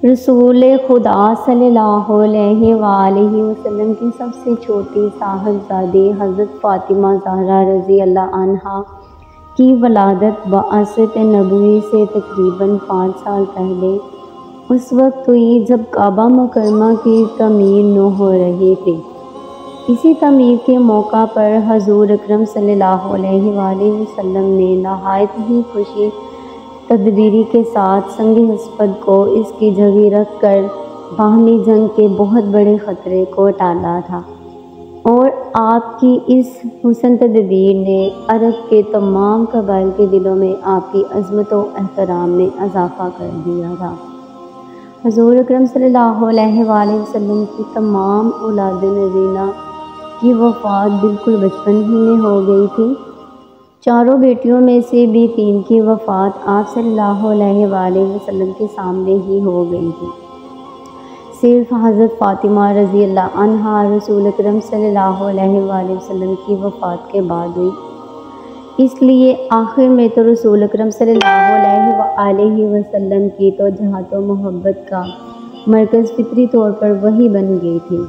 رسول خدا صلی اللہ علیہ وآلہ وسلم کی سب سے چھوٹی صاحبزادی حضرت فاطمہ زہرا رضی اللہ عنہا کی ولادت بعثت نبوی سے تقریباً 5 سال پہلے اس وقت ہوئی جب کعبہ مکرمہ کی تعمیر نو ہو رہی تھی۔ اسی تعمیر کے موقع پر حضور اکرم صلی اللہ علیہ وآلہ وسلم نے نہایت ہی خوشی تدبیری کے ساتھ سنگ ہسپت کو اس کی جگہ رکھ کر باہمی جنگ کے بہت بڑے خطرے کو ٹالا تھا، اور آپ کی اس حسن تدبیر نے عرب کے تمام قبائل کے دلوں میں آپ کی عظمت و احترام میں اضافہ کر دیا تھا۔ حضور اکرم صلی اللہ علیہ وآلہ وسلم کی تمام اولاد نرینہ کی وفات بالکل بچپن ہی میں ہو گئی تھی۔ 4 بیٹیوں میں سے بھی 3 کی وفات آپ صلی اللہ علیہ وآلہ وسلم کے سامنے ہی ہو گئی تھی۔ صرف حضرت فاطمہ رضی اللہ عنہا رسول اکرم صلی اللہ علیہ وآلہ وسلم کی وفات کے بعد ہوئی، اس لیے آخر میں تو رسول اکرم صلی اللہ علیہ وآلہ وسلم کی توجہات و محبت کا مرکز فطری طور پر وہی بن گئی تھی،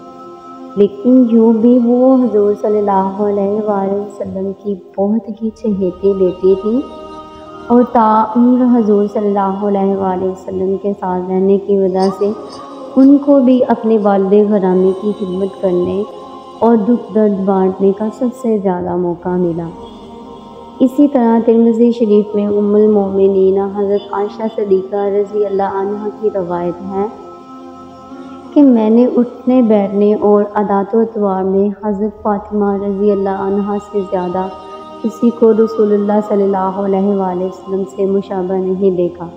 لیکن یوں بھی وہ حضور صلی اللہ علیہ وآلہ وسلم کی بہت ہی چہیتی بیٹی تھی، اور تاعمر حضور صلی اللہ علیہ وآلہ وسلم کے ساتھ رہنے کی وجہ سے ان کو بھی اپنے والد گرامی کی خدمت کرنے اور دکھ درد بانٹنے کا سب سے زیادہ موقع ملا۔ اسی طرح ترمذی شریف میں ام المومنین حضرت عائشہ صدیقہ رضی اللہ عنہا کی روایت ہے کہ میں نے اٹھنے بیٹھنے اور عادات و اطوار میں حضرت فاطمہ رضی اللہ عنہا سے زیادہ کسی کو رسول اللہ صلی اللہ علیہ وآلہ وسلم سے مشابہ نہیں دیکھا۔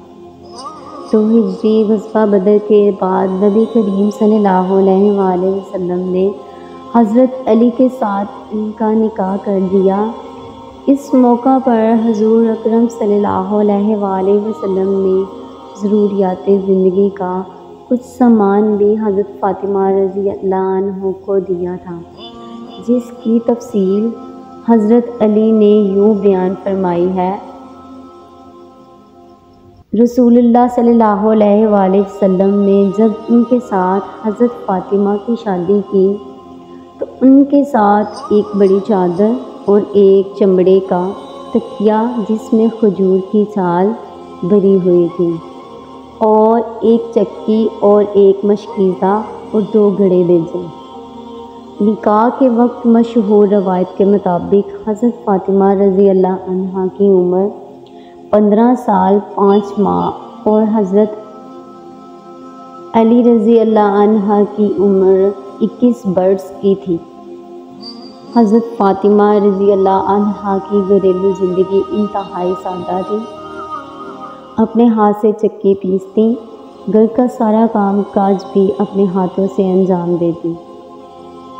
تو ہجری غزوہ بدر کے بعد نبی کریم صلی اللہ علیہ وآلہ وسلم نے حضرت علی کے ساتھ ان کا نکاح کر دیا۔ اس موقع پر حضور اکرم صلی اللہ علیہ وآلہ وسلم نے ضروریات زندگی کا کچھ سامان بھی حضرت فاطمہ رضی اللہ عنہ کو دیا تھا، جس کی تفصیل حضرت علی نے یوں بیان فرمائی ہے۔ رسول اللہ صلی اللہ علیہ وآلہ وسلم نے جب ان کے ساتھ حضرت فاطمہ کی شادی کی تو ان کے ساتھ ایک بڑی چادر اور ایک چمڑے کا تکیہ جس میں کھجور کی چھال بھری ہوئی تھی، اور ایک چکی اور ایک مشکیزہ اور 2 گھڑے بھیجے۔ نکاح کے وقت مشہور روایت کے مطابق حضرت فاطمہ رضی اللہ عنہا کی عمر 15 سال 5 ماہ اور حضرت علی رضی اللہ عنہا کی عمر 21 برس کی تھی۔ حضرت فاطمہ رضی اللہ عنہا کی گھریلو زندگی انتہائی سادہ تھی۔ اپنے ہاتھ سے چکی پیستی، گھر کا سارا کام کاج بھی اپنے ہاتھوں سے انجام دیتی۔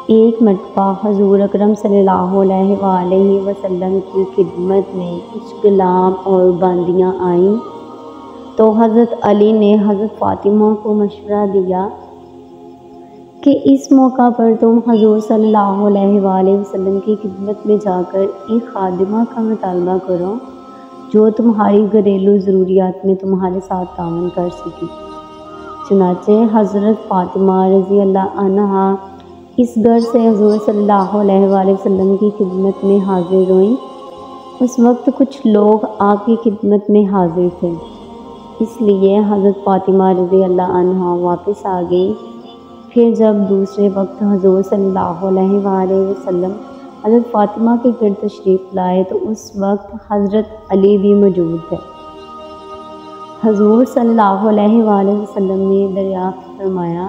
ایک مرتبہ حضور اکرم صلی اللہ علیہ وآلہ وسلم کی خدمت میں کچھ غلام اور باندیاں آئیں تو حضرت علی نے حضرت فاطمہ کو مشورہ دیا کہ اس موقع پر تم حضور صلی اللہ علیہ وآلہ وسلم کی خدمت میں جا کر ایک خادمہ کا مطالبہ کرو جو تمہاری گھریلو ضروریات میں تمہارے ساتھ تعاون کر سکے۔ چنانچہ حضرت فاطمہ رضی اللہ عنہا اس گھر سے حضور صلی اللہ علیہ وآلہ وسلم کی خدمت میں حاضر ہوئیں۔ اس وقت کچھ لوگ آپ کی خدمت میں حاضر تھے، اس لیے حضرت فاطمہ رضی اللہ عنہا واپس آ گئی۔ پھر جب دوسرے وقت حضور صلی اللہ علیہ وآلہ وسلم حضرت فاطمہ کے گھر تشریف لائے تو اس وقت حضرت علی بھی موجود تھے۔ حضور صلی اللہ علیہ وآلہ وسلم نے دریافت فرمایا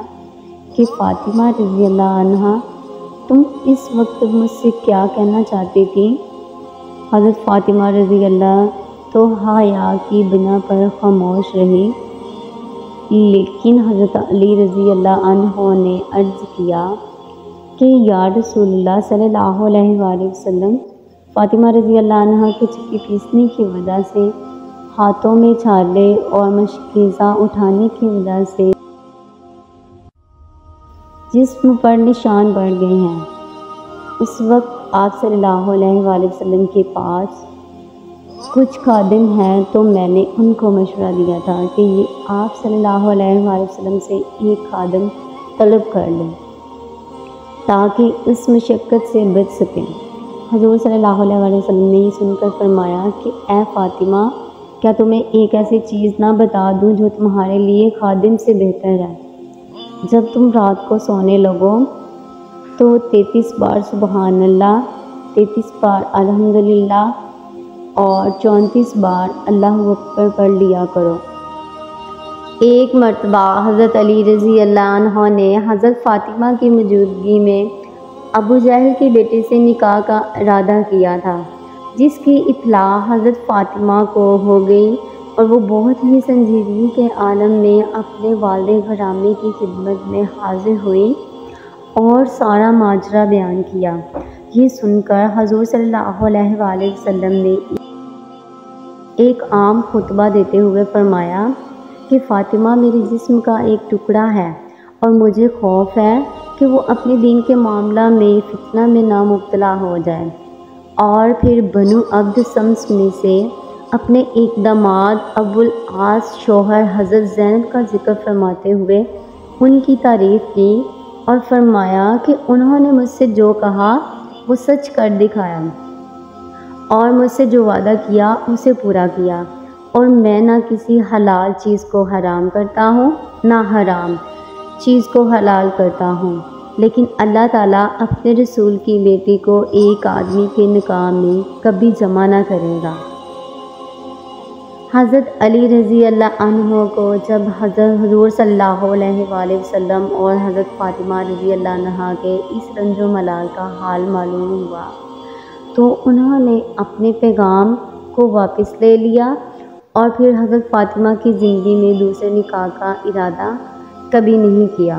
کہ فاطمہ رضی اللہ عنہا، تم اس وقت مجھ سے کیا کہنا چاہتی تھی؟ حضرت فاطمہ رضی اللہ تو حیا کی بنا پر خاموش رہی، لیکن حضرت علی رضی اللہ عنہ نے عرض کیا کہ یا رسول اللہ صلی اللہ علیہ وآلہ وسلم، فاطمہ رضی اللہ عنہ کی چکی پیسنے کی وجہ سے، ہاتھوں میں چھالے اور مشکیزہ اٹھانے کی وجہ سے جسم پر نشان پڑ گئے ہیں۔ اس وقت آپ صلی اللہ علیہ وآلہ وسلم کے پاس کچھ خادم ہیں تو میں نے ان کو مشورہ دیا تھا کہ یہ آپ صلی اللہ علیہ وآلہ وسلم سے ایک خادم طلب کر لیں تاکہ اس مشقت سے بچ سکیں۔ حضور صلی اللہ علیہ وآلہ وسلم نے یہ سن کر فرمایا کہ اے فاطمہ، کیا تمہیں ایک ایسی چیز نہ بتا دوں جو تمہارے لیے خادم سے بہتر ہے؟ جب تم رات کو سونے لگو تو 33 بار سبحان اللہ، 33 بار الحمدللہ اور 34 بار اللہ اکبر پڑھ لیا کرو۔ ایک مرتبہ حضرت علی رضی اللہ عنہ نے حضرت فاطمہ کی موجودگی میں ابو جہل کے بیٹے سے نکاح کا ارادہ کیا تھا، جس کی اطلاع حضرت فاطمہ کو ہو گئی اور وہ بہت ہی سنجیدگی کے عالم میں اپنے والد گرامی کی خدمت میں حاضر ہوئی اور سارا ماجرا بیان کیا۔ یہ سن کر حضور صلی اللہ علیہ وآلہ وسلم نے ایک عام خطبہ دیتے ہوئے فرمایا کہ فاطمہ میرے جسم کا ایک ٹکڑا ہے اور مجھے خوف ہے کہ وہ اپنے دین کے معاملہ میں فتنہ میں نہ مبتلا ہو جائے۔ اور پھر بنو عبد شمس میں سے اپنے ایک داماد ابو العاص شوہر حضرت زینب کا ذکر فرماتے ہوئے ان کی تعریف کی اور فرمایا کہ انہوں نے مجھ سے جو کہا وہ سچ کر دکھایا اور مجھ سے جو وعدہ کیا اسے پورا کیا، اور میں نہ کسی حلال چیز کو حرام کرتا ہوں نہ حرام چیز کو حلال کرتا ہوں، لیکن اللہ تعالیٰ اپنے رسول کی بیٹی کو ایک آدمی کے نکاح میں کبھی جمع نہ کرے گا۔ حضرت علی رضی اللہ عنہ کو جب حضرت حضور صلی اللہ علیہ وآلہ وسلم اور حضرت فاطمہ رضی اللہ عنہا کے اس رنج و ملال کا حال معلوم ہوا تو انہوں نے اپنے پیغام کو واپس لے لیا اور پھر حضرت فاطمہ کی زندگی میں دوسرے نکاح کا ارادہ کبھی نہیں کیا۔